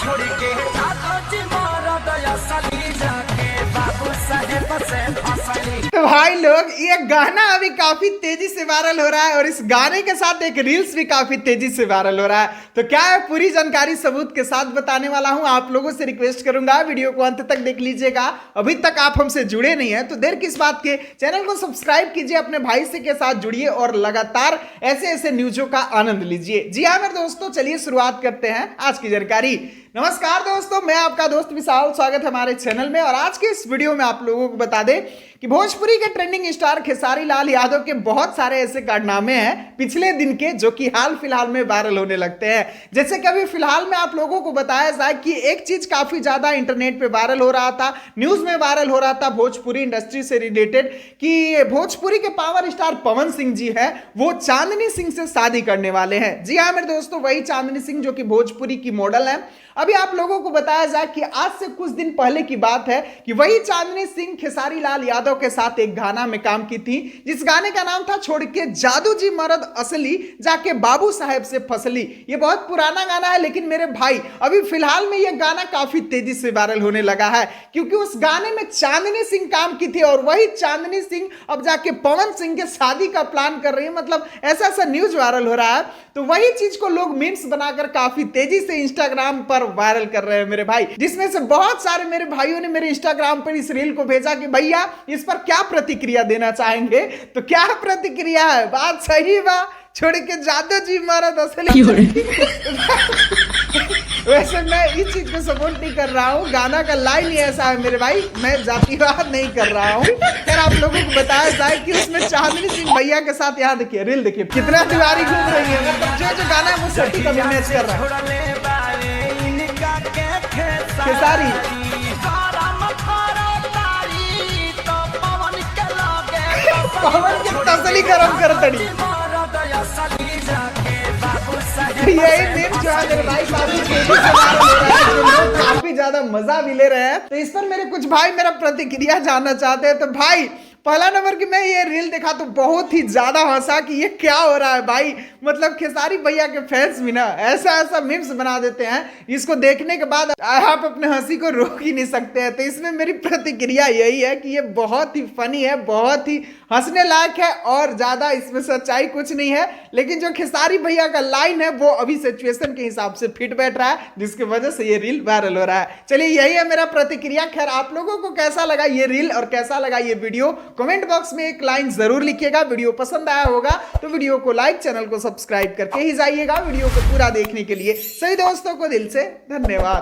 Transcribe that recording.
छोड़ के बाबू साहेब से फसली। तो भाई लोग ये गाना अभी काफी तेजी से वायरल हो रहा है और इस गाने के साथ एक रील्स भी काफी तेजी से वायरल हो रहा है। तो क्या है पूरी जानकारी सबूत के साथ बताने वाला हूं। आप लोगों से रिक्वेस्ट करूंगा वीडियो को अंत तक देख लीजिएगा। अभी तक आप हमसे जुड़े नहीं है तो देर किस बात के, चैनल को सब्सक्राइब कीजिए, अपने भाई से के साथ जुड़िए और लगातार ऐसे ऐसे न्यूजों का आनंद लीजिए। जी हाँ मेरे दोस्तों, चलिए शुरुआत करते हैं आज की जानकारी। नमस्कार दोस्तों, मैं आपका दोस्त विशाल, स्वागत है हमारे चैनल में। और आज के इस वीडियो में आप लोगों को बता दें कि भोजपुरी के ट्रेंडिंग स्टार खेसारी लाल यादव के बहुत सारे ऐसे कारनामे हैं पिछले दिन के जो कि हाल फिलहाल में वायरल होने लगते हैं। जैसे कि अभी फिलहाल में आप लोगों को बताया जाए कि एक चीज काफी ज्यादा इंटरनेट पे वायरल हो रहा था, न्यूज में वायरल हो रहा था भोजपुरी इंडस्ट्री से रिलेटेड, कि भोजपुरी के पावर स्टार पवन सिंह जी है वो चांदनी सिंह से शादी करने वाले हैं। जी हाँ मेरे दोस्तों, वही चांदनी सिंह जो कि भोजपुरी की मॉडल है। अभी आप लोगों को बताया जाए कि आज से कुछ दिन पहले की बात है कि वही चांदनी सिंह खेसारी लाल यादव के साथ एक गाना में काम की थी, जिस गाने का नाम था छोड़ के जादू जी मर्द असली जाके बाबू साहेब से फसली। ये बहुत पुराना गाना है, लेकिन मेरे भाई अभी फिलहाल में ये गाना काफी तेजी से वायरल होने लगा है, क्योंकि उस गाने में चांदनी सिंह काम की थी और वही चांदनी सिंह अब जाके पवन सिंह के शादी का प्लान कर रही है। मतलब ऐसा ऐसा न्यूज वायरल हो रहा है। तो वही चीज को लोग मीम्स बनाकर काफी तेजी से इंस्टाग्राम पर वायरल कर रहे हैं मेरे भाई, जिसमें से बहुत सारे मेरे भाइयों ने मेरे इंस्टाग्राम पर इस रील को भेजा कि भैया इस पर क्या प्रतिक्रिया देना चाहेंगे। तो क्या प्रतिक्रिया है, बात सही बा, छोड़ के जादू जी मर्द असली। वैसे मैं इस चीज को सपोर्ट नहीं कर रहा हूँ, गाना का लाइन ही ऐसा है मेरे भाई, मैं जातिवाद नहीं कर रहा हूँ। फिर आप लोगों को बताया जाए कि उसमें चांदनी सिंह भैया के साथ, यहाँ देखिए रील देखिए कितना तिवारी घूम रही है। मतलब जो गाना है वो सटीक अभी मैच कर रहा है। खेसारी पवन के तसली गरम कर तड़ी। यही मीम जो है मेरे भाई काफी तेजी से वायरल हो रहा है, जो लोग काफी ज्यादा मजा भी ले रहे हैं। तो इस पर मेरे कुछ भाई मेरा प्रतिक्रिया जानना चाहते हैं। तो भाई पहला नंबर की मैं ये रील देखा तो बहुत ही ज्यादा हंसा कि ये क्या हो रहा है भाई। मतलब खेसारी भैया के फैंस भी ना ऐसा ऐसा मीम्स बना देते हैं, इसको देखने के बाद आप अपने हंसी को रोक ही नहीं सकते हैं। तो इसमें मेरी प्रतिक्रिया यही है कि ये बहुत ही फनी है, बहुत ही हंसने लायक है और ज्यादा इसमें सच्चाई कुछ नहीं है। लेकिन जो खेसारी भैया का लाइन है वो अभी सिचुएशन के हिसाब से फिट बैठ रहा है, जिसकी वजह से ये रील वायरल हो रहा है। चलिए यही है मेरा प्रतिक्रिया। खैर आप लोगों को कैसा लगा ये रील और कैसा लगा ये वीडियो, कमेंट बॉक्स में एक लाइन जरूर लिखिएगा। वीडियो पसंद आया होगा तो वीडियो को लाइक, चैनल को सब्सक्राइब करके ही जाइएगा। वीडियो को पूरा देखने के लिए सभी दोस्तों को दिल से धन्यवाद।